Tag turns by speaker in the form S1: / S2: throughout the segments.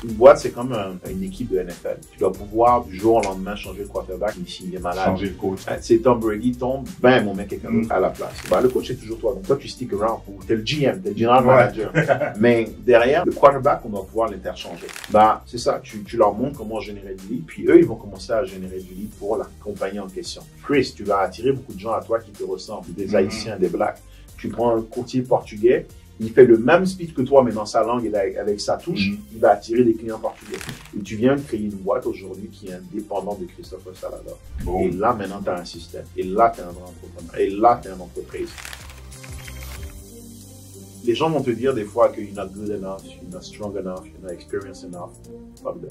S1: Une boîte, c'est comme une équipe de NFL. Tu dois pouvoir du jour au lendemain changer le quarterback s'il est malade.
S2: Changer le coach.
S1: C'est Tom Brady tombe, ben, on met quelqu'un d'autre à la place. Ben, le coach, c'est toujours toi. Donc toi, tu stick around. T'es le GM, t'es le general manager. Mais derrière, le quarterback, on doit pouvoir l'interchanger. Ben, c'est ça. Tu leur montres comment générer du lead. Puis eux, ils vont commencer à générer du lead pour la compagnie en question. Chris, tu vas attirer beaucoup de gens à toi qui te ressemblent. Des Haïtiens, des Blacks. Tu prends un courtier portugais. Il fait le même speech que toi, mais dans sa langue et avec sa touche, il va attirer des clients portugais. Et tu viens de créer une boîte aujourd'hui qui est indépendante de Christopher Salvador. Et là, maintenant, tu as un système. Et là, tu es un vrai entrepreneur. Et là, tu es une entreprise. Les gens vont te dire des fois que you're not good enough, you're not strong enough, you're not experienced enough. Fuck them.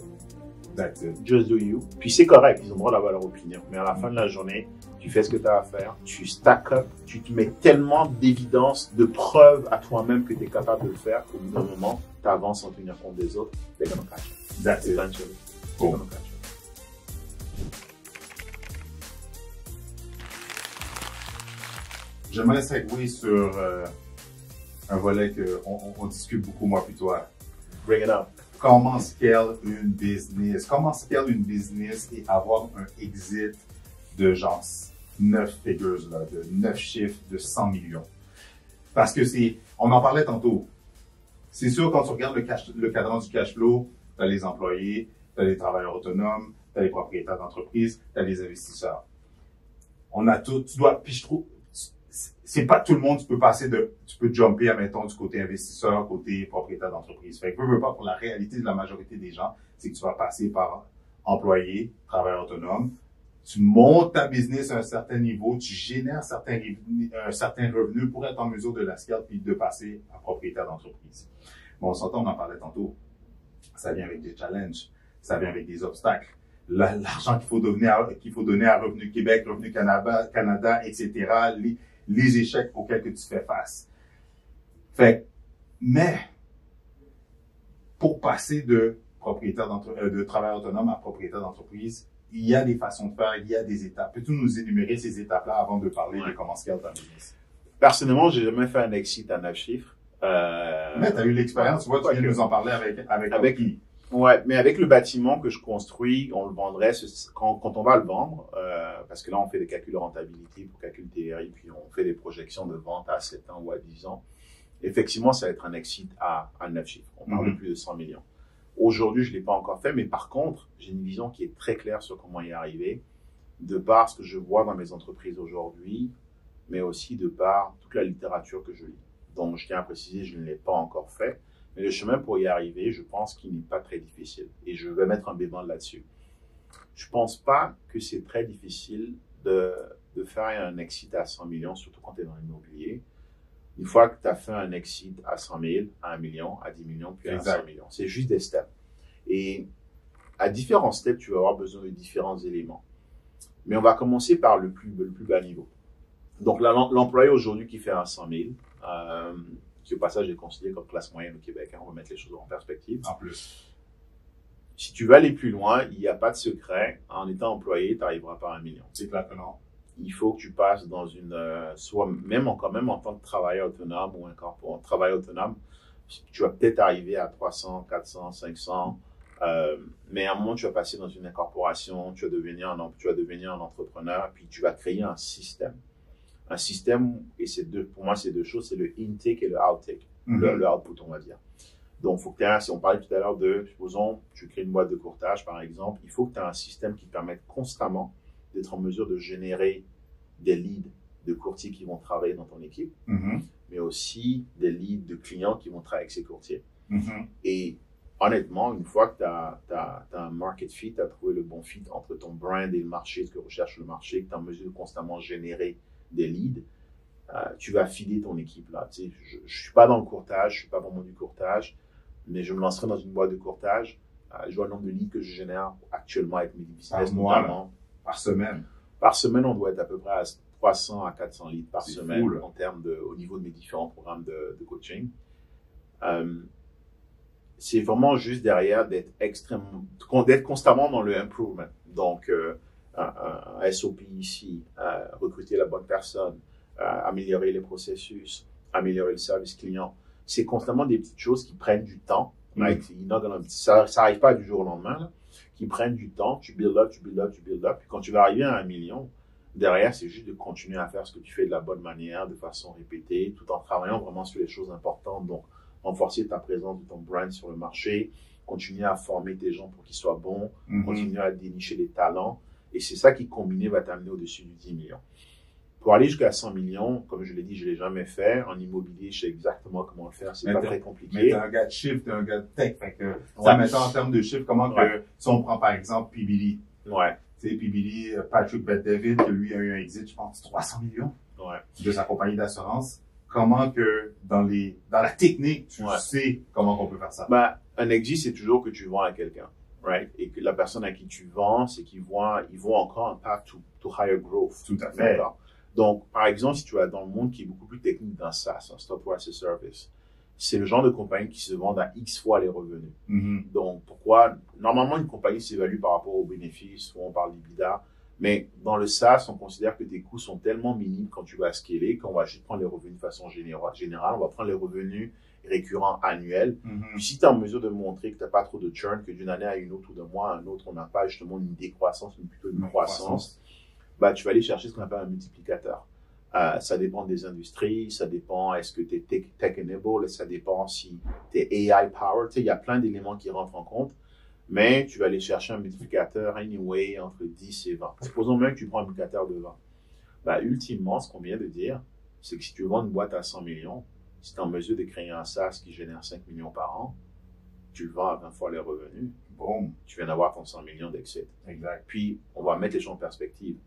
S2: That's it.
S1: Just do you. Puis c'est correct, ils ont le droit d'avoir leur opinion. Mais à la fin de la journée, tu fais ce que tu as à faire, tu stack up, tu te mets tellement d'évidence, de preuves à toi-même que tu es capable de le faire qu'au bout d'un moment, tu avances sans tenir compte des autres. They're gonna catch you.
S2: That's it.
S1: Eventually. They're gonna catch you.
S2: J'aimerais segouer sur un volet qu'on discute beaucoup, moi puis toi.
S1: Bring it up.
S2: Comment scale une business? Comment scale une business et avoir un exit de genre 9 figures, là, de 9 chiffres, de 100 millions? Parce que on en parlait tantôt. C'est sûr, quand tu regardes le cadran du cash flow, tu as les employés, tu as les travailleurs autonomes, tu as les propriétaires d'entreprise, tu as les investisseurs. On a tout, puis je trouve, c'est pas tout le monde, tu peux jumper, admettons, du côté investisseur, côté propriétaire d'entreprise. Fait que veux pas, pour la réalité de la majorité des gens, c'est que tu vas passer par employé, travailleur autonome, tu montes ta business à un certain niveau, tu génères un certain revenu pour être en mesure de la scale puis de passer à propriétaire d'entreprise. Bon, on s'entend, on en parlait tantôt. Ça vient avec des challenges, ça vient avec des obstacles. L'argent qu'il faut donner à Revenu Québec, Revenu Canada, etc., les échecs auxquels que tu fais face. Mais, pour passer de travailleur autonome à propriétaire d'entreprise, il y a des façons de faire, il y a des étapes. Peux-tu nous énumérer ces étapes-là avant de parler de comment scale ta business?
S1: Personnellement, j'ai jamais fait un exit à 9 chiffres.
S2: Mais tu as eu l'expérience, tu vois, tu viens de nous en parler avec qui?
S1: Ouais, mais avec le bâtiment que je construis, on le vendrait quand on va le vendre, parce que là, on fait des calculs de rentabilité pour calcul TRI, puis on fait des projections de vente à 7 ans ou à 10 ans. Effectivement, ça va être un exit à 9 chiffres. On parle de plus de 100 millions. Aujourd'hui, je ne l'ai pas encore fait, mais par contre, j'ai une vision qui est très claire sur comment y arriver, de par ce que je vois dans mes entreprises aujourd'hui, mais aussi de par toute la littérature que je lis. Donc, je tiens à préciser, je ne l'ai pas encore fait. Mais le chemin pour y arriver, je pense qu'il n'est pas très difficile. Et je vais mettre un bémol là-dessus. Je pense pas que c'est très difficile de faire un exit à 100 millions, surtout quand tu es dans l'immobilier. Une fois que tu as fait un exit à 100 000, à 1 million, à 10 millions, puis à 100 millions. C'est juste des steps. Et à différents steps, tu vas avoir besoin de différents éléments. Mais on va commencer par le plus bas niveau. Donc, l'employé aujourd'hui qui fait un 100 000, qui au passage est considéré comme classe moyenne au Québec. Hein, on va mettre les choses en perspective.
S2: En plus.
S1: Si tu veux aller plus loin, il n'y a pas de secret. En étant employé, tu n'arriveras pas à 1 million.
S2: C'est clair que non.
S1: Il faut que tu passes dans soit même en tant que travailleur autonome ou un travailleur autonome, tu vas peut-être arriver à 300, 400, 500. Mais à un moment, tu vas passer dans une incorporation, tu vas devenir un entrepreneur, puis tu vas créer un système. Un système, et pour moi, c'est deux choses, c'est le intake et le outtake, le output, on va dire. Donc, faut que si on parlait tout à l'heure supposons, tu crées une boîte de courtage, par exemple, il faut que tu aies un système qui te permette constamment d'être en mesure de générer des leads de courtiers qui vont travailler dans ton équipe, mais aussi des leads de clients qui vont travailler avec ces courtiers. Et honnêtement, une fois que tu as un market fit, tu as trouvé le bon fit entre ton brand et le marché, ce que recherche le marché, que tu es en mesure de constamment générer des leads, tu vas filer ton équipe là. Tu sais, je suis pas dans le courtage, je suis pas vraiment du courtage, mais je me lancerai dans une boîte de courtage. Je vois le nombre de leads que je génère actuellement avec mes business, notamment.
S2: Par semaine.
S1: Par semaine, on doit être à peu près à 300 à 400 leads par semaine en termes au niveau de mes différents programmes de coaching. C'est vraiment juste derrière d'être constamment dans le improvement. Donc, un SOP ici, recruter la bonne personne, améliorer les processus, améliorer le service client. C'est constamment des petites choses qui prennent du temps Like, ça arrive pas du jour au lendemain, là. Qui prennent du temps, tu build up. Puis quand tu vas arriver à 1 million, derrière, c'est juste de continuer à faire ce que tu fais de la bonne manière, de façon répétée, tout en travaillant vraiment sur les choses importantes. Donc, renforcer ta présence de ton brand sur le marché, continuer à former tes gens pour qu'ils soient bons, continuer à dénicher les talents. Et c'est ça qui, combiné, va t'amener au-dessus du 10 millions. Pour aller jusqu'à 100 millions, comme je l'ai dit, je l'ai jamais fait. En immobilier, je sais exactement comment le faire. C'est pas très compliqué.
S2: Mais t'es un gars de chiffres, t'es un gars de tech. Fait que, ça mettant en termes de chiffres, comment que, si on prend par exemple PBD.
S1: Ouais.
S2: Tu sais, PBD, Patrick Bet-David, que lui a eu un exit, je pense, 300 millions.
S1: Ouais.
S2: De sa compagnie d'assurance. Comment que, dans la technique, tu sais comment on peut faire ça?
S1: Ben, un exit, c'est toujours que tu vends à quelqu'un. Right? Et que la personne à qui tu vends, c'est qu'ils voient encore un path to higher growth.
S2: Tout à fait.
S1: D'accord. Donc, par exemple, si tu vas dans le monde qui est beaucoup plus technique dans SaaS, en Software as a Service, c'est le genre de compagnie qui se vendent à X fois les revenus. Donc, pourquoi? Normalement, une compagnie s'évalue par rapport aux bénéfices, souvent on parle d'EBITDA, mais dans le SaaS, on considère que tes coûts sont tellement minimes quand tu vas scaler qu'on va juste prendre les revenus de façon générale, on va prendre les revenus récurrents annuels. Puis si tu es en mesure de montrer que tu n'as pas trop de churn, que d'une année à une autre ou d'un mois à un autre, on n'a pas justement une décroissance, mais plutôt une croissance, bah, tu vas aller chercher ce qu'on appelle un multiplicateur. Ça dépend des industries, ça dépend est-ce que tu es tech-enabled, ça dépend si tu es AI-powered. Tu sais, il y a plein d'éléments qui rentrent en compte, mais tu vas aller chercher un multiplicateur anyway entre 10 et 20. Supposons même que tu prends un multiplicateur de 20. Bah, ultimement, ce qu'on vient de dire, c'est que si tu vends une boîte à 100 millions, si tu es en mesure de créer un SaaS qui génère 5 millions par an, tu le vends à 20 fois les revenus.
S2: Boom.
S1: Tu viens d'avoir ton 100 millions d'exit.
S2: Exact.
S1: Puis, on va mettre les choses en perspective.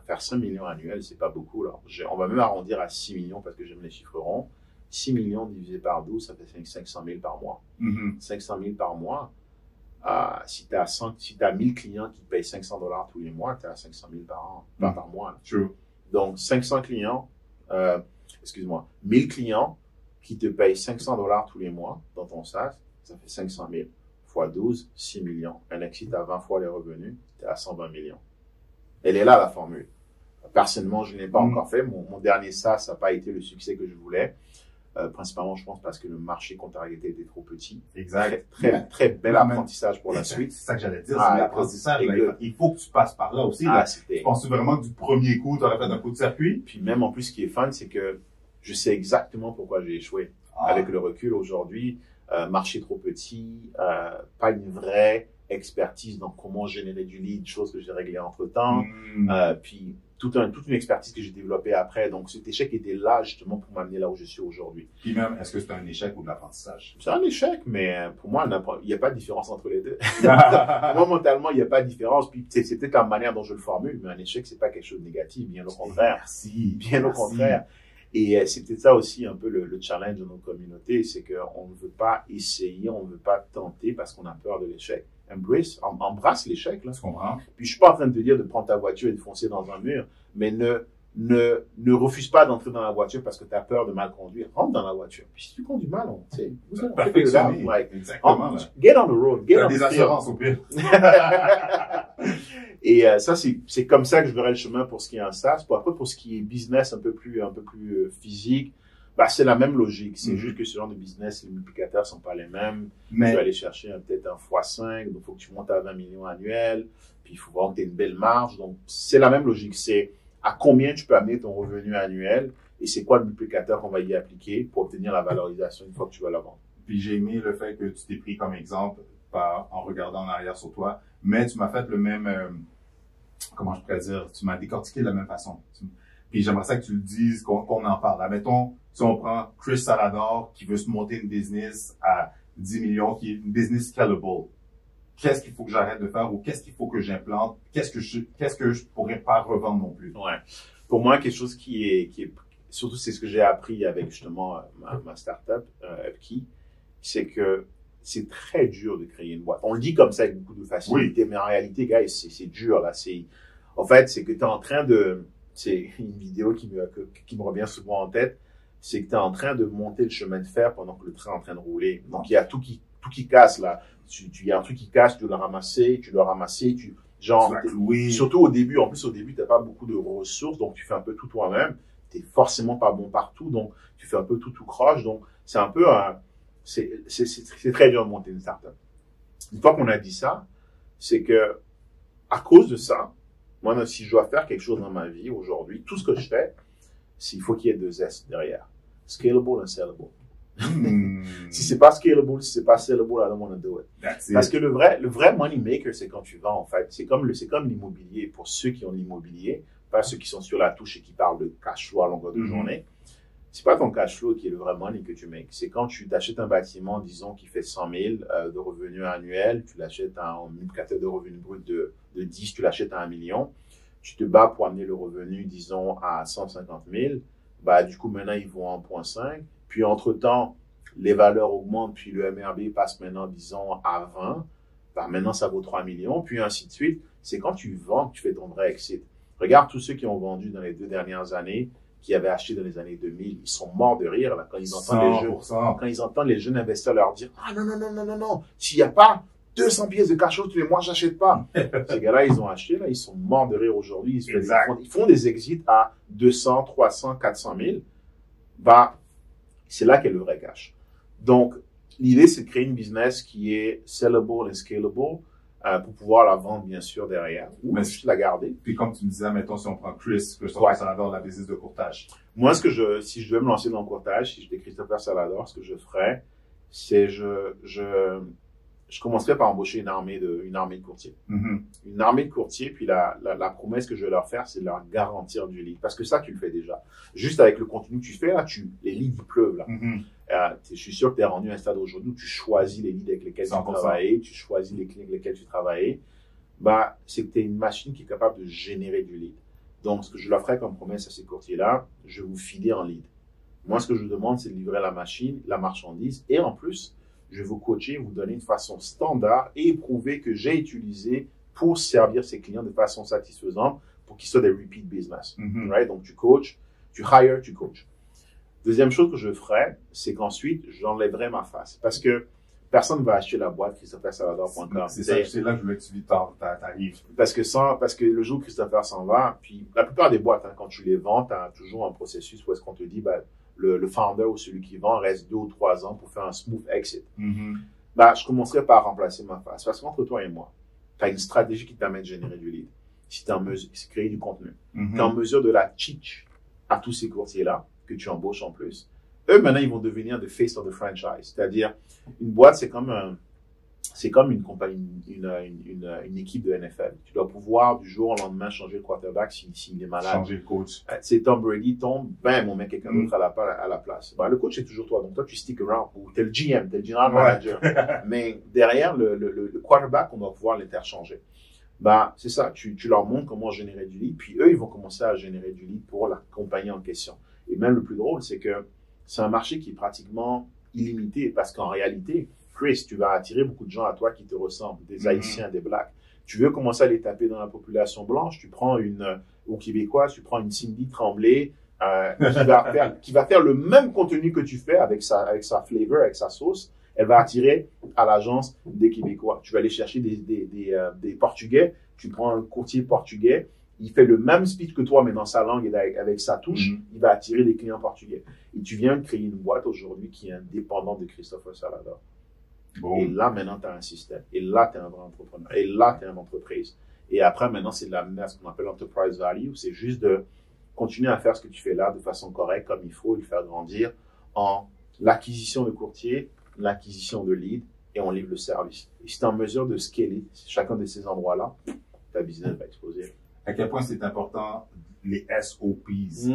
S1: Faire 5 millions annuels, c'est pas beaucoup. Là. On va même arrondir à 6 millions parce que j'aime les chiffres ronds. 6 millions divisé par 12, ça fait 500 000 par mois. 500 000 par mois, si tu as 1000 clients qui payent $500 tous les mois, tu as 500 000 par an, par mois. Là.
S2: True.
S1: Donc, 1000 clients qui te payent $500 tous les mois dans ton SaaS, ça fait 500 000. Fois 12, 6 millions. Un exit à 20 fois les revenus, tu es à 120 millions. Elle est là, la formule. Personnellement, je ne l'ai pas encore fait. Mon dernier SaaS n'a pas été le succès que je voulais. Principalement, je pense, parce que le marché comptabilité était trop petit.
S2: Exact.
S1: Très bel apprentissage pour la suite.
S2: C'est ça que j'allais dire. C'est l'apprentissage. Il faut que tu passes par là aussi. Tu penses vraiment que du premier coup, tu aurais fait un coup de circuit?
S1: Puis même en plus, ce qui est fun, c'est que je sais exactement pourquoi j'ai échoué. Avec le recul aujourd'hui, marché trop petit, pas une vraie expertise dans comment générer du lead, chose que j'ai réglée entre-temps, puis toute une expertise que j'ai développée après. Donc, cet échec était là justement pour m'amener là où je suis aujourd'hui.
S2: Puis même, est-ce que c'est un échec ou de l'apprentissage?
S1: C'est un échec, mais pour moi, il n'y a pas de différence entre les deux. Moi, mentalement, il n'y a pas de différence. Puis c'est peut-être la manière dont je le formule, mais un échec, c'est pas quelque chose de négatif, bien au contraire.
S2: Merci.
S1: Bien au contraire. Et c'est peut-être ça aussi un peu le challenge de nos communautés, c'est qu'on ne veut pas essayer, on ne veut pas tenter parce qu'on a peur de l'échec. Embrasse l'échec, là.
S2: Tu comprends?
S1: Puis je suis pas en train de te dire de prendre ta voiture et de foncer dans un mur, mais ne refuse pas d'entrer dans la voiture parce que tu as peur de mal conduire. Rentre dans la voiture. Puis si tu conduis mal, vous allez
S2: perfectionner. Exactement.
S1: Get on the road. Get on
S2: des
S1: the
S2: assurances au pire.
S1: Et ça, c'est comme ça que je verrai le chemin pour ce qui est un SaaS. Après, pour ce qui est business un peu plus physique, bah, c'est la même logique. C'est juste que ce genre de business, les multiplicateurs sont pas les mêmes.
S2: Mais
S1: tu vas aller chercher peut-être un x5, donc il faut que tu montes à 20 millions annuels, puis il faut voir que tu aies une belle marge. Donc, c'est la même logique. C'est à combien tu peux amener ton revenu annuel et c'est quoi le multiplicateur qu'on va y appliquer pour obtenir la valorisation une fois que tu vas la vendre.
S2: Puis j'ai aimé le fait que tu t'es pris comme exemple en regardant en arrière sur toi, mais tu m'as fait le même, comment je pourrais dire, tu m'as décortiqué de la même façon. Puis j'aimerais ça que tu le dises, qu'on en parle. Admettons, si on prend Chris Salador qui veut se monter une business à 10 millions, qui est une business scalable. Qu'est-ce qu'il faut que j'arrête de faire ou qu'est-ce qu'il faut que j'implante? Qu'est-ce que je pourrais pas revendre non plus?
S1: Ouais. Pour moi, quelque chose qui est surtout c'est ce que j'ai appris avec justement ma startup, Upkey, c'est que c'est très dur de créer une boîte. On le dit comme ça avec beaucoup de facilité, mais en réalité, guys, c'est dur, là. En fait, c'est que t'es en train c'est une vidéo qui me revient souvent en tête, c'est que tu es en train de monter le chemin de fer pendant que le train est en train de rouler. Donc, il y a tout qui casse, là. Il y a un truc qui casse, tu dois le ramasser, surtout au début. En plus, au début, t'as pas beaucoup de ressources, donc tu fais un peu tout toi-même. T'es forcément pas bon partout, donc tu fais un peu tout croche. Donc, c'est un peu c'est très dur de monter une startup. Une fois qu'on a dit ça, c'est que, à cause de ça, moi, si je dois faire quelque chose dans ma vie aujourd'hui, tout ce que je fais, c'est il faut qu'il y ait 2 S derrière. Scalable and sellable. Si c'est pas scalable, si c'est pas sellable, I don't want to do it. Parce que le vrai money maker, c'est quand tu vends, en fait. C'est comme l'immobilier. Pour ceux qui ont l'immobilier, pas ceux qui sont sur la touche et qui parlent de cash flow à longueur de journée. C'est pas ton cash flow qui est le vrai money que tu makes. C'est quand tu t'achètes un bâtiment, disons, qui fait 100 000 de revenus annuels, tu l'achètes à un multiplicateur de revenus brut de 10, tu l'achètes à 1 million. Tu te bats pour amener le revenu, disons, à 150 000. Bah, du coup, maintenant, ils vont à 1,5. Puis, entre-temps, les valeurs augmentent, puis le MRB passe maintenant, disons, à 20. Bah, maintenant, ça vaut 3 millions, puis ainsi de suite. C'est quand tu vends que tu fais ton vrai exit. Regarde tous ceux qui ont vendu dans les 2 dernières années, qui avaient acheté dans les années 2000, ils sont morts de rire là, quand ils entendent les jeunes investisseurs leur dire « Ah non, s'il n'y a pas 200 pièces de cash flow tous les mois, j'achète pas. » Ces gars-là, ils ont acheté, là, ils sont morts de rire aujourd'hui. Ils font des exits à 200, 300, 400 000. Bah, c'est là qu'est le vrai cash. Donc, l'idée, c'est de créer une business qui est sellable et scalable pour pouvoir la vendre, bien sûr, derrière. Ou juste la garder.
S2: Puis comme tu me disais, mettons, si on prend Christopher Salador, la business de courtage.
S1: Moi, si je devais me lancer dans le courtage, si j'étais Christopher Salador, ce que je ferais, c'est je commencerais par embaucher une armée de courtiers. Une armée de courtiers, puis la promesse que je vais leur faire, c'est de leur garantir du lead. Parce que ça, tu le fais déjà. Juste avec le contenu que tu fais, là, les leads, ils pleuvent, là. Je suis sûr que tu es rendu à un stade aujourd'hui où tu choisis les leads avec lesquels 100%. Tu travailles, tu choisis les clients avec lesquels tu travailles. Bah, c'est que tu es une machine qui est capable de générer du lead. Donc, ce que je leur ferai comme promesse à ces courtiers-là, je vais vous filer en lead. Moi, ce que je vous demande, c'est de livrer la machine, la marchandise, et en plus, je vais vous coacher, vous donner une façon standard et éprouvée que j'ai utilisée pour servir ces clients de façon satisfaisante pour qu'ils soient des repeat business. Right? Donc, tu coaches, tu hires, tu coaches. Deuxième chose que je ferais, c'est qu'ensuite, j'enlèverais ma face. Parce que personne ne va acheter la boîte christophersalador.com.
S2: C'est là que je voulais que tu t'arrives.
S1: Parce que le jour où Christopher s'en va, puis la plupart des boîtes, quand tu les vends, tu as toujours un processus où est-ce qu'on te dit, le founder ou celui qui vend reste 2 ou 3 ans pour faire un smooth exit. Je commencerai par remplacer ma face. Parce qu'entre toi et moi, tu as une stratégie qui te permet de générer du lead. Si tu es en mesure, c'est créer du contenu. Tu es en mesure de la teach à tous ces courtiers-là que tu embauches en plus. Eux, maintenant, ils vont devenir the face of the franchise. C'est-à-dire, une boîte, c'est comme une compagnie, une équipe de NFL. Tu dois pouvoir, du jour au lendemain, changer le quarterback s'il est malade.
S2: Changer le coach.
S1: C'est Tom Brady tombe, on met quelqu'un d'autre à la place. Le coach, c'est toujours toi. Donc, toi, tu stick around. Ou t'es le GM, t'es le general manager. Mais derrière, le quarterback, on doit pouvoir l'interchanger. C'est ça. Tu leur montres comment générer du lead. Puis eux, ils vont commencer à générer du lead pour la compagnie en question. Et même le plus drôle, c'est que c'est un marché qui est pratiquement illimité parce qu'en réalité, Chris, tu vas attirer beaucoup de gens à toi qui te ressemblent, des Haïtiens, des Blacks. Tu veux commencer à les taper dans la population blanche, tu prends ou québécoise, tu prends une Cindy Tremblay qui va faire le même contenu que tu fais avec sa flavor, avec sa sauce. Elle va attirer à l'agence des Québécois. Tu vas aller chercher des Portugais, tu prends un courtier portugais, il fait le même speech que toi, mais dans sa langue et avec sa touche, il va attirer des clients portugais. Et tu viens de créer une boîte aujourd'hui qui est indépendante de Christopher Salador. Bon. Et là, maintenant, tu as un système. Et là, tu es un vrai entrepreneur. Et là, tu es une entreprise. Et après, maintenant, c'est de l'amener à ce qu'on appelle enterprise value. C'est juste de continuer à faire ce que tu fais là de façon correcte, comme il faut, et le faire grandir en l'acquisition de courtiers, l'acquisition de leads, et on livre le service. Et si tu es en mesure de scaler chacun de ces endroits-là, ta business va exploser.
S2: À quel point c'est important les SOPs,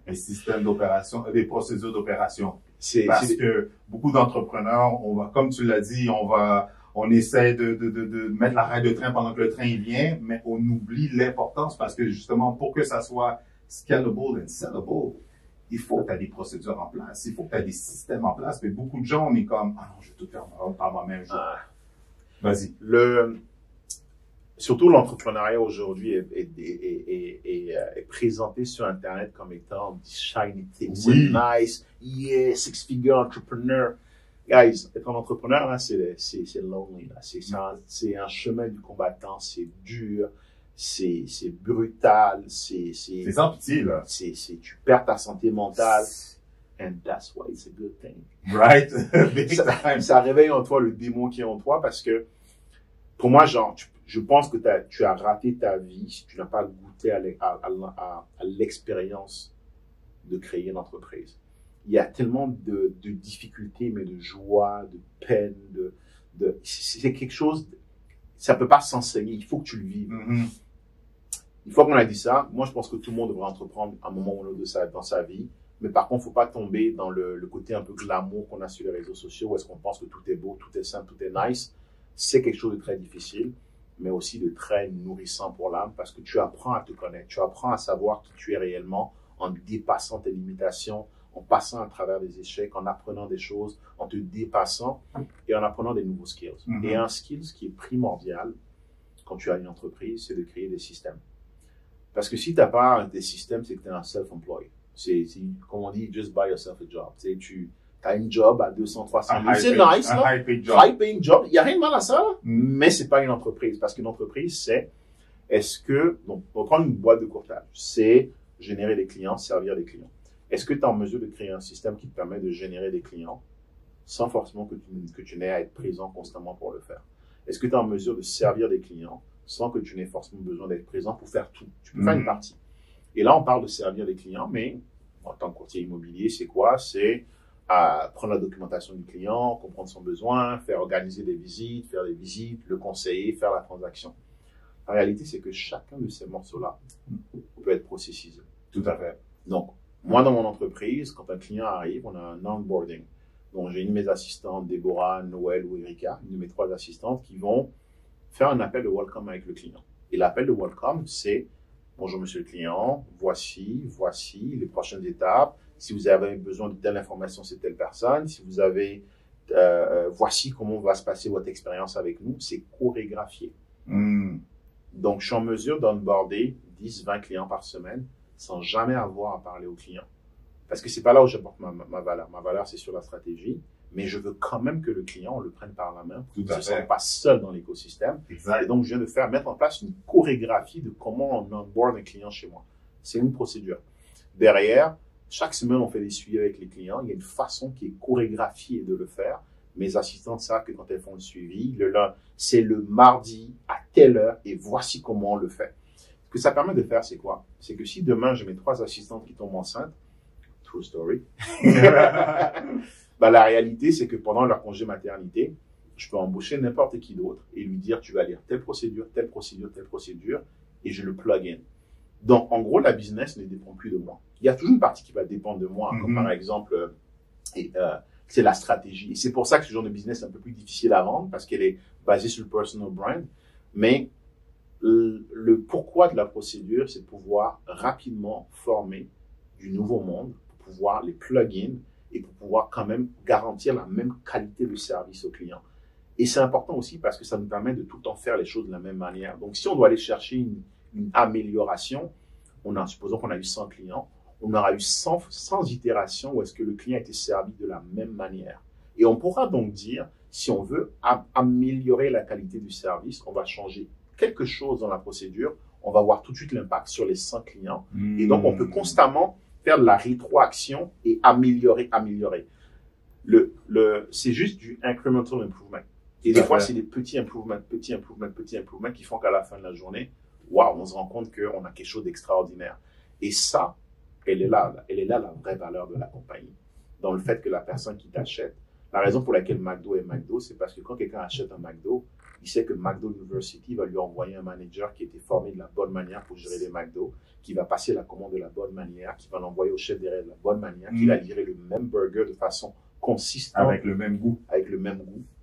S2: les systèmes d'opération, les procédures d'opération. Parce que beaucoup d'entrepreneurs, comme tu l'as dit, on essaie de mettre la raille de train pendant que le train vient, mais on oublie l'importance parce que justement, pour que ça soit scalable and sellable, il faut que tu aies des procédures en place, il faut que tu aies des systèmes en place. Mais beaucoup de gens, on est comme, ah non, je vais tout faire par moi-même. Vas-y.
S1: Surtout l'entrepreneuriat aujourd'hui est présenté sur Internet comme étant shiny thing, c'est nice, yeah, 6-figure entrepreneur. Guys, être un entrepreneur, là, c'est lonely, là. C'est un chemin du combattant, c'est dur, c'est brutal,
S2: c'est sans pitié, là.
S1: Tu perds ta santé mentale. And that's why it's a good thing.
S2: Right? Big time.
S1: Ça réveille en toi le démon qui est en toi parce que, pour moi, genre, je pense que tu as raté ta vie si tu n'as pas goûté à l'expérience de créer une entreprise. Il y a tellement de difficultés, mais de joie, de peine, c'est quelque chose, ça peut pas s'enseigner, il faut que tu le vives.
S2: Mm-hmm.
S1: Une fois qu'on a dit ça, moi, je pense que tout le monde devrait entreprendre à un moment ou l'autre dans sa vie. Mais par contre, faut pas tomber dans le côté un peu glamour qu'on a sur les réseaux sociaux où est-ce qu'on pense que tout est beau, tout est simple, tout est nice. C'est quelque chose de très difficile, mais aussi de très nourrissant pour l'âme parce que tu apprends à te connaître, tu apprends à savoir qui tu es réellement en dépassant tes limitations, en passant à travers des échecs, en apprenant des choses, en te dépassant et en apprenant des nouveaux skills.
S2: Mm-hmm.
S1: Et un skill qui est primordial quand tu as une entreprise, c'est de créer des systèmes. Parce que si tu n'as pas des systèmes, c'est que tu es un self-employed. C'est, comme on dit, just buy yourself a job. Tu as une job à 200, 300 000. C'est nice, là.
S2: Un high-paid job.
S1: High-paying job. Il n'y a rien de mal à ça, là. Mais c'est pas une entreprise. Parce qu'une entreprise, c'est, donc, on va prendre une boîte de courtage. C'est générer des clients, servir des clients. Est-ce que tu es en mesure de créer un système qui te permet de générer des clients sans forcément que tu n'aies à être présent constamment pour le faire? Est-ce que tu es en mesure de servir des clients sans que tu n'aies forcément besoin d'être présent pour faire tout? Tu peux faire une partie. Et là, on parle de servir des clients, mais en tant que courtier immobilier, c'est quoi? C'est prendre la documentation du client, comprendre son besoin, faire organiser des visites, faire des visites, le conseiller, faire la transaction. La réalité, c'est que chacun de ces morceaux-là peut être processisé.
S2: Tout à fait.
S1: Donc, moi, dans mon entreprise, quand un client arrive, on a un onboarding. Donc, j'ai une de mes assistantes, Déborah, Noël ou Erika, une de mes 3 assistantes qui vont faire un appel de welcome avec le client. Et l'appel de welcome, c'est « Bonjour, monsieur le client, voici les prochaines étapes. Si vous avez besoin de telle information, c'est telle personne. Si vous avez, voici comment va se passer votre expérience avec nous. » C'est chorégraphié. Donc, je suis en mesure d'onboarder 10, 20 clients par semaine sans jamais avoir à parler aux clients. Parce que c'est pas là où j'apporte ma valeur. Ma valeur, c'est sur la stratégie. Mais je veux quand même que le client, on le prenne par la main pour qu'il ne se sente pas seul dans l'écosystème.
S2: Exact.
S1: Et donc, je viens de mettre en place une chorégraphie de comment on onboard un client chez moi. C'est une procédure. Derrière, chaque semaine, on fait des suivis avec les clients. Il y a une façon qui est chorégraphiée de le faire. Mes assistantes savent que quand elles font le suivi, c'est le mardi à telle heure et voici comment on le fait. Ce que ça permet de faire, c'est quoi? C'est que si demain, j'ai mes 3 assistantes qui tombent enceintes, true story, la réalité, c'est que pendant leur congé maternité, je peux embaucher n'importe qui d'autre et lui dire, tu vas lire telle procédure, telle procédure, telle procédure, et je le plug in. Donc, en gros, la business ne dépend plus de moi. Il y a toujours une partie qui va dépendre de moi, comme par exemple, c'est la stratégie. Et c'est pour ça que ce genre de business est un peu plus difficile à vendre, parce qu'elle est basée sur le personal brand. Mais le pourquoi de la procédure, c'est de pouvoir rapidement former du nouveau monde, pour pouvoir les plug in, et pour pouvoir quand même garantir la même qualité de service au client. Et c'est important aussi parce que ça nous permet de tout le temps faire les choses de la même manière. Donc, si on doit aller chercher une amélioration, supposons qu'on a eu 100 clients, on aura eu 100 itérations où est-ce que le client a été servi de la même manière. Et on pourra donc dire, si on veut améliorer la qualité du service, on va changer quelque chose dans la procédure, on va voir tout de suite l'impact sur les 100 clients. Et donc, on peut constamment faire de la rétroaction et améliorer. C'est juste du incremental improvement. Et des fois, c'est des petits improvements qui font qu'à la fin de la journée, waouh, on se rend compte qu'on a quelque chose d'extraordinaire. Et ça, elle est là la vraie valeur de la compagnie. Dans le fait que la personne qui t'achète, la raison pour laquelle McDo est McDo, c'est parce que quand quelqu'un achète un McDo, il sait que McDo University va lui envoyer un manager qui a été formé de la bonne manière pour gérer les McDo, qui va passer la commande de la bonne manière, qui va l'envoyer au chef derrière de la bonne manière, qui va livrer le même burger de façon consistante.
S2: Avec le même goût.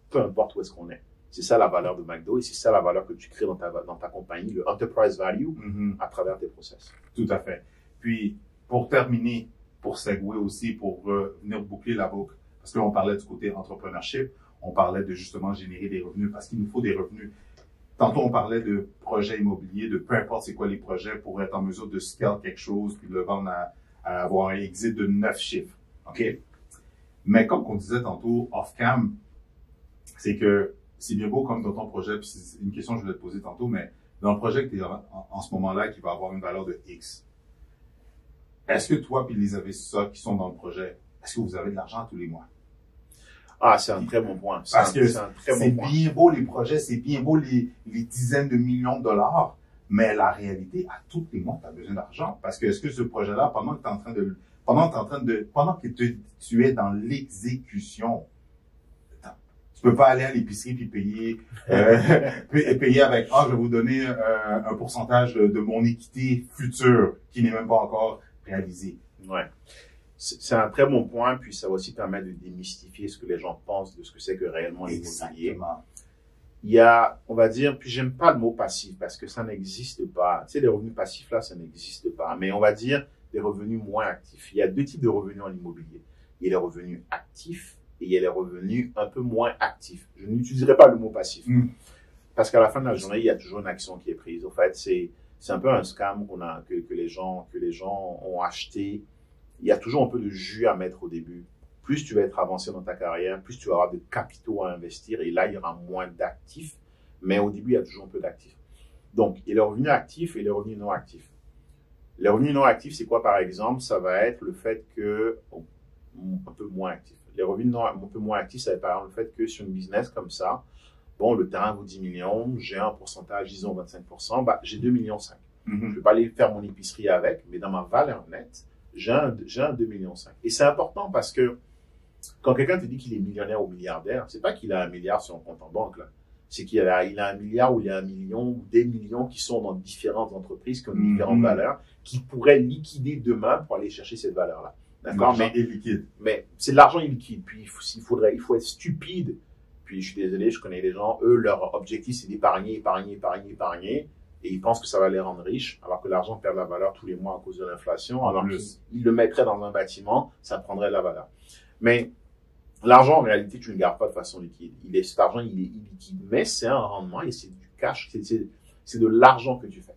S1: Peu importe où est-ce qu'on est. C'est ça la valeur de McDo et c'est ça la valeur que tu crées dans ta compagnie, le enterprise value à travers tes process.
S2: Tout à fait. Puis, pour terminer, pour segway aussi, pour venir boucler la boucle, parce que là, on parlait du côté entrepreneurship, on parlait de justement générer des revenus parce qu'il nous faut des revenus. Tantôt, on parlait de projets immobiliers, de peu importe c'est quoi les projets pour être en mesure de scale quelque chose puis de le vendre à avoir un exit de 9 chiffres. OK? Mais comme on disait tantôt, off-cam, c'est que c'est bien beau comme dans ton projet, puis c'est une question que je voulais te poser tantôt, mais dans le projet que tu es en ce moment-là qui va avoir une valeur de X, est-ce que toi puis les investisseurs qui sont dans le projet, est-ce que vous avez de l'argent tous les mois?
S1: Ah, c'est un très bon point.
S2: Parce que
S1: c'est un très
S2: c'est
S1: bon point.
S2: bien beau les projets, c'est bien beau les dizaines de millions de dollars, mais la réalité, à tous les mois, tu as besoin d'argent. Parce que est-ce que ce projet-là, pendant que tu es dans l'exécution, tu peux pas aller à l'épicerie puis payer, payer avec, je vais vous donner un pourcentage de mon équité future qui n'est même pas encore réalisée.
S1: Ouais. C'est un très bon point, puis ça va aussi permettre de démystifier ce que les gens pensent de ce que c'est que réellement l'immobilier.
S2: Exactement.
S1: Il y a, on va dire, puis j'aime pas le mot passif parce que ça n'existe pas. Tu sais, les revenus passifs là, ça n'existe pas. Mais on va dire des revenus moins actifs. Il y a deux types de revenus en immobilier. Il y a les revenus actifs et il y a les revenus un peu moins actifs. Je n'utiliserai pas le mot passif parce qu'à la fin de la journée, il y a toujours une action qui est prise. En fait, c'est un peu un scam que les gens ont acheté. Il y a toujours un peu de jus à mettre au début. Plus tu vas être avancé dans ta carrière, plus tu vas avoir de capitaux à investir et là, il y aura moins d'actifs. Mais au début, il y a toujours un peu d'actifs. Donc, il y a les revenus actifs et les revenus non actifs. Les revenus non actifs, c'est quoi par exemple? Ça va être le fait que, un peu moins actifs. Les revenus un peu moins actifs, ça va être par exemple le fait que sur une business comme ça, bon, le terrain vaut 10 millions, j'ai un pourcentage, disons 25%, j'ai 2,5 millions. Je ne vais pas aller faire mon épicerie avec, mais dans ma valeur nette, j'ai un 2,5 millions. Et c'est important parce que quand quelqu'un te dit qu'il est millionnaire ou milliardaire, c'est pas qu'il a 1 milliard sur son compte en banque, là. C'est qu'il a 1 milliard ou il a 1 million ou des millions qui sont dans différentes entreprises qui ont différentes valeurs, qui pourraient liquider demain pour aller chercher cette valeur-là. D'accord?
S2: L'argent est liquide.
S1: Mais c'est de l'argent illiquide. Puis il faut être stupide. Puis je suis désolé, je connais des gens, eux, leur objectif, c'est d'épargner. Et ils pensent que ça va les rendre riches, alors que l'argent perd de la valeur tous les mois à cause de l'inflation. Alors qu'ils le mettraient dans un bâtiment, ça prendrait de la valeur. Mais l'argent, en réalité, tu ne le gardes pas de façon liquide. Cet argent, il est illiquide, mais c'est un rendement et c'est du cash, c'est de l'argent que tu fais.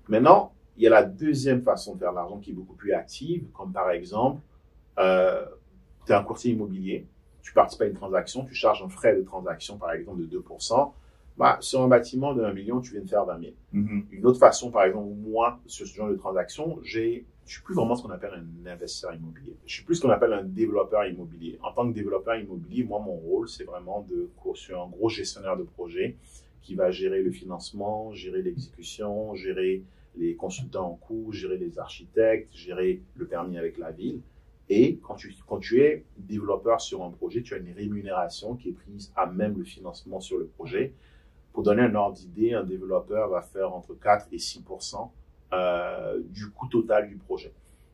S1: Maintenant, il y a la deuxième façon de faire de l'argent qui est beaucoup plus active, comme par exemple, tu es un courtier immobilier, tu participes à une transaction, tu charges un frais de transaction, par exemple, de 2%. Sur un bâtiment de 1 million, tu viens de faire 20 000. Une autre façon, par exemple, moi, sur ce genre de transaction, je suis plus vraiment ce qu'on appelle un investisseur immobilier. Je suis plus ce qu'on appelle un développeur immobilier. En tant que développeur immobilier, moi, mon rôle, c'est vraiment je suis un gros gestionnaire de projet qui va gérer le financement, gérer l'exécution, gérer les consultants en cours, gérer les architectes, gérer le permis avec la ville. Et quand tu es développeur sur un projet, tu as une rémunération qui est prise à même le financement sur le projet. Pour donner un ordre d'idée, un développeur va faire entre 4 et 6% du coût total du projet.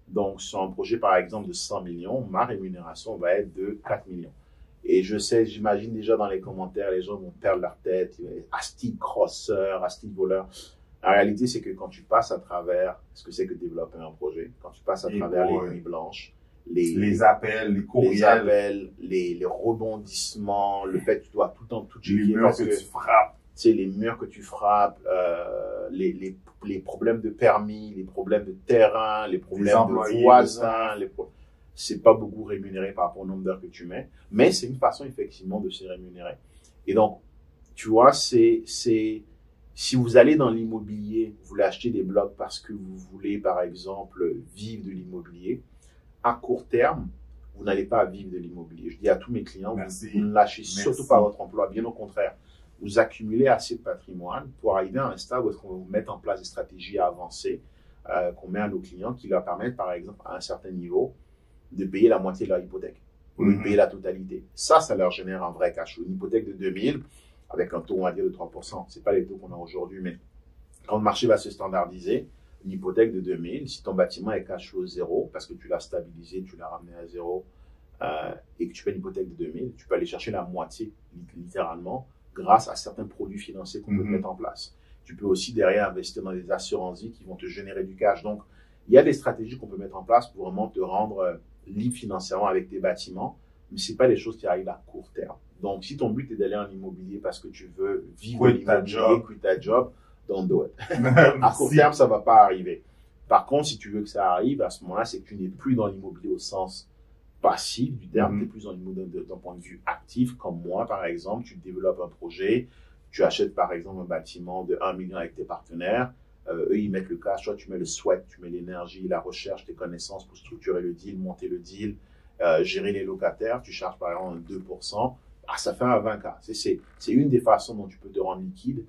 S1: Donc, sur un projet, par exemple, de 100 millions, ma rémunération va être de 4 millions. Et j'imagine déjà dans les commentaires, les gens vont perdre leur tête, Asti crosseur, Asti voleur. La réalité, c'est que quand tu passes à travers ce que c'est que développer un projet, quand tu passes à travers les nuits blanches,
S2: les appels, les courriels,
S1: les rebondissements, le fait que tu dois tout le temps tout checker.
S2: Les murs que tu frappes.
S1: C'est les murs que tu frappes, les problèmes de permis, les problèmes de terrain, les problèmes de voisins, c'est pas beaucoup rémunéré par rapport au nombre d'heures que tu mets, mais c'est une façon effectivement de se rémunérer. Et donc, tu vois, si vous allez dans l'immobilier, vous voulez acheter des blocs parce que vous voulez, par exemple, vivre de l'immobilier, à court terme, vous n'allez pas vivre de l'immobilier. Je dis à tous mes clients, vous ne lâchez surtout pas votre emploi, bien au contraire. Vous accumulez assez de patrimoine pour arriver à un stade où est-ce qu'on va vous mettre en place des stratégies avancées qu'on met à nos clients qui leur permettent, par exemple, à un certain niveau, de payer la moitié de leur hypothèque ou de payer la totalité. Ça leur génère un vrai cash flow. Une hypothèque de 2000 avec un taux, on va dire, de 3%. C'est pas les taux qu'on a aujourd'hui, mais quand le marché va se standardiser, une hypothèque de 2000, si ton bâtiment est cash flow 0, parce que tu l'as stabilisé, tu l'as ramené à 0, et que tu payes une hypothèque de 2000, tu peux aller chercher la moitié, littéralement, grâce à certains produits financiers qu'on peut mettre en place. Tu peux aussi derrière investir dans des assurances-vie qui vont te générer du cash. Donc, il y a des stratégies qu'on peut mettre en place pour vraiment te rendre libre financièrement avec tes bâtiments, mais c'est pas des choses qui arrivent à court terme. Donc, si ton but est d'aller en immobilier parce que tu veux vivre de l'immobilier, quitter ta job, don't do it. À court terme, ça va pas arriver. Par contre, si tu veux que ça arrive, à ce moment-là, c'est que tu n'es plus dans l'immobilier au sens passif du terme, tu es plus dans l'immobilier d'un point de vue actif, comme moi, par exemple, tu développes un projet, tu achètes, par exemple, un bâtiment de 1 million avec tes partenaires, eux, ils mettent le cash, toi, tu mets le sweat, tu mets l'énergie, la recherche, tes connaissances pour structurer le deal, monter le deal, gérer les locataires, tu charges par exemple 2%, ça fait un 20K. C'est une des façons dont tu peux te rendre liquide,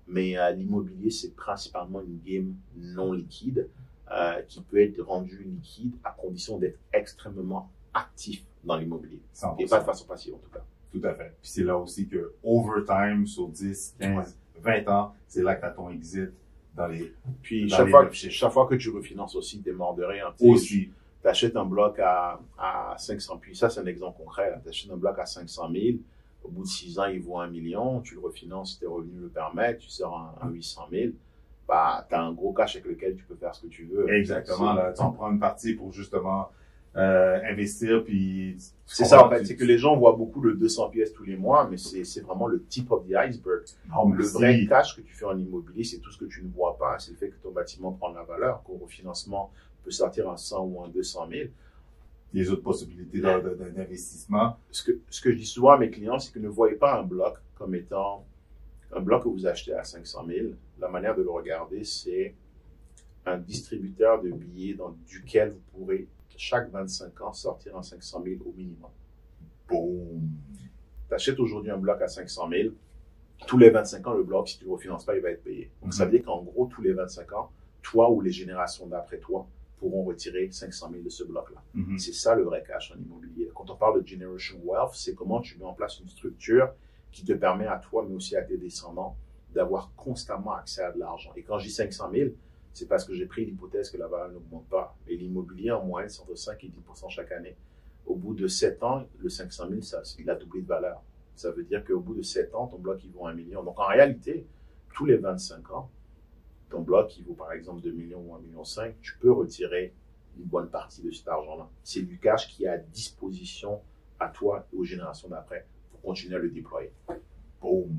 S1: mais l'immobilier, c'est principalement une game non liquide qui peut être rendue liquide à condition d'être extrêmement actif dans l'immobilier.
S2: 100%.
S1: Et pas de façon passive en tout cas.
S2: Tout à fait. Puis c'est là aussi que overtime, sur 10, 15, 20 ans, c'est là que tu as ton exit dans les.
S1: Puis
S2: dans
S1: chaque fois que tu refinances aussi, t'es mort de rien.
S2: Aussi.
S1: Tu achètes un bloc à 500 000. Puis ça, c'est un exemple concret. Tu achètes un bloc à 500 000. Au bout de 6 ans, il vaut 1 million. Tu le refinances si tes revenus le permettent. Tu sors un 800 000. Bah, tu as un gros cash avec lequel tu peux faire ce que tu veux.
S2: Exactement. Là, tu en prends une partie pour justement investir. Puis
S1: c'est ça, en fait. C'est que les gens voient beaucoup le 200 pièces tous les mois, mais c'est vraiment le tip of the iceberg.
S2: Oh,
S1: le vrai cash que tu fais en immobilier, c'est tout ce que tu ne vois pas. C'est le fait que ton bâtiment prend de la valeur, qu'au refinancement peut sortir un 100 ou un 200 000.
S2: Les autres possibilités d'investissement.
S1: Ce que je dis souvent à mes clients, c'est que ne voyez pas un bloc comme étant un bloc que vous achetez à 500 000. La manière de le regarder, c'est un distributeur de billets duquel vous pourrez, chaque 25 ans, sortir un 500 000 au minimum.
S2: Boum!
S1: Tu achètes aujourd'hui un bloc à 500 000. Tous les 25 ans, le bloc, si tu ne le refinances pas, il va être payé. Donc, ça veut dire qu'en gros, tous les 25 ans, toi ou les générations d'après toi pourront retirer 500 000 de ce bloc-là. C'est ça le vrai cash en immobilier. Quand on parle de Generation Wealth, c'est comment tu mets en place une structure qui te permet à toi, mais aussi à tes descendants, d'avoir constamment accès à de l'argent. Et quand je dis 500 000, c'est parce que j'ai pris l'hypothèse que la valeur n'augmente pas. Et l'immobilier, en moyenne, c'est entre 5 et 10% chaque année. Au bout de 7 ans, le 500 000, il a doublé de valeur. Ça veut dire qu'au bout de 7 ans, ton bloc, il vaut 1 million. Donc, en réalité, tous les 25 ans, ton bloc, qui vaut par exemple 2 millions ou 1,5 million, tu peux retirer une bonne partie de cet argent-là. C'est du cash qui est à disposition à toi et aux générations d'après pour continuer à le déployer.
S2: Boum!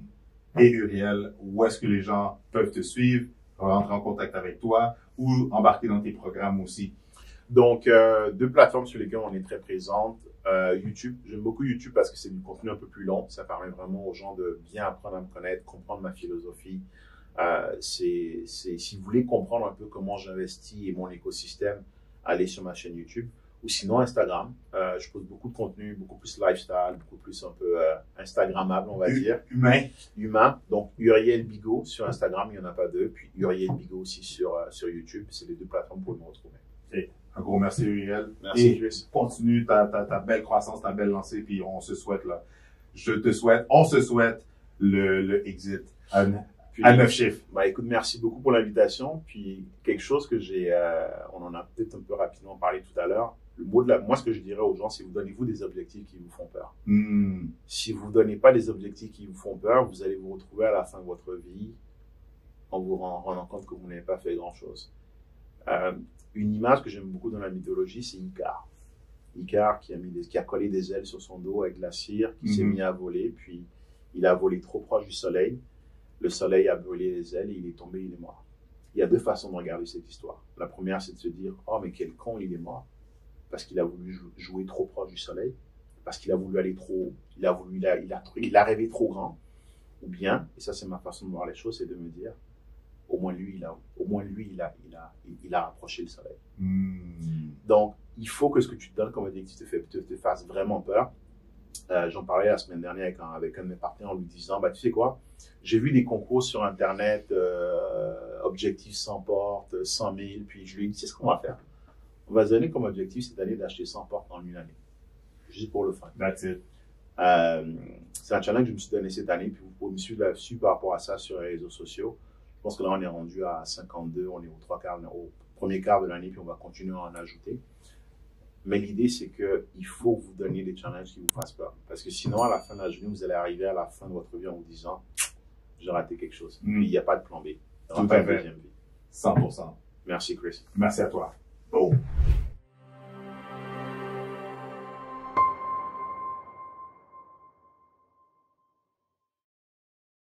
S2: Et Uriel, où est-ce que les gens peuvent te suivre, rentrer en contact avec toi ou embarquer dans tes programmes aussi?
S1: Donc, 2 plateformes sur lesquelles on est très présente. YouTube, j'aime beaucoup YouTube parce que c'est du contenu un peu plus long. Ça permet vraiment aux gens de bien apprendre à me connaître, comprendre ma philosophie. Si vous voulez comprendre un peu comment j'investis et mon écosystème, allez sur ma chaîne YouTube. Ou sinon Instagram. Je pose beaucoup de contenu, beaucoup plus lifestyle, beaucoup plus un peu Instagrammable, on va dire. Humain. Donc, Uriel Bigot sur Instagram, il n'y en a pas 2. Puis Uriel Bigot aussi sur YouTube. C'est les 2 plateformes pour me retrouver.
S2: Et un gros merci, Uriel.
S1: Merci, Chris.
S2: Continue ta belle croissance, ta belle lancée, puis on se souhaite, on se souhaite le exit à 9 chiffres.
S1: Bah, écoute, merci beaucoup pour l'invitation. Puis, quelque chose que on en a peut-être un peu rapidement parlé tout à l'heure. Moi, ce que je dirais aux gens, c'est donnez-vous des objectifs qui vous font peur. Si vous ne donnez pas des objectifs qui vous font peur, vous allez vous retrouver à la fin de votre vie en vous rendant compte que vous n'avez pas fait grand-chose. Une image que j'aime beaucoup dans la mythologie, c'est Icare. Icare qui a collé des ailes sur son dos avec de la cire, qui s'est mis à voler, puis il a volé trop proche du soleil. Le soleil a brûlé les ailes et il est tombé, il est mort. Il y a 2 façons de regarder cette histoire. La première, c'est de se dire « Oh, mais quel con, il est mort !» parce qu'il a voulu jouer trop proche du soleil, parce qu'il a voulu aller trop haut, il a rêvé trop grand. Ou bien, et ça c'est ma façon de voir les choses, c'est de me dire au moins lui, il a approché le soleil. Donc, il faut que ce que tu te donnes comme objectif te fasse vraiment peur. J'en parlais la semaine dernière avec un de mes partenaires en lui disant, bah, tu sais quoi, j'ai vu des concours sur Internet, objectif 100 portes, 100 000, puis je lui ai dit, c'est ce qu'on va faire. On va se donner comme objectif cette année d'acheter 100 portes en une année. Juste pour le fun.
S2: That's it.
S1: C'est un challenge que je me suis donné cette année, puis vous pouvez me suivre là-dessus par rapport à ça sur les réseaux sociaux. Je pense que là, on est rendu à 52, on est au premier quart de l'année, puis on va continuer à en ajouter. Mais l'idée, c'est qu'il faut vous donner des challenges qui vous fassent peur. Parce que sinon, à la fin de la journée, vous allez arriver à la fin de votre vie en vous disant, j'ai raté quelque chose. Puis il n'y a pas de plan B. Il n'y aura pas de deuxième vie.
S2: 100%.
S1: Merci, Chris.
S2: Merci à toi. Oh.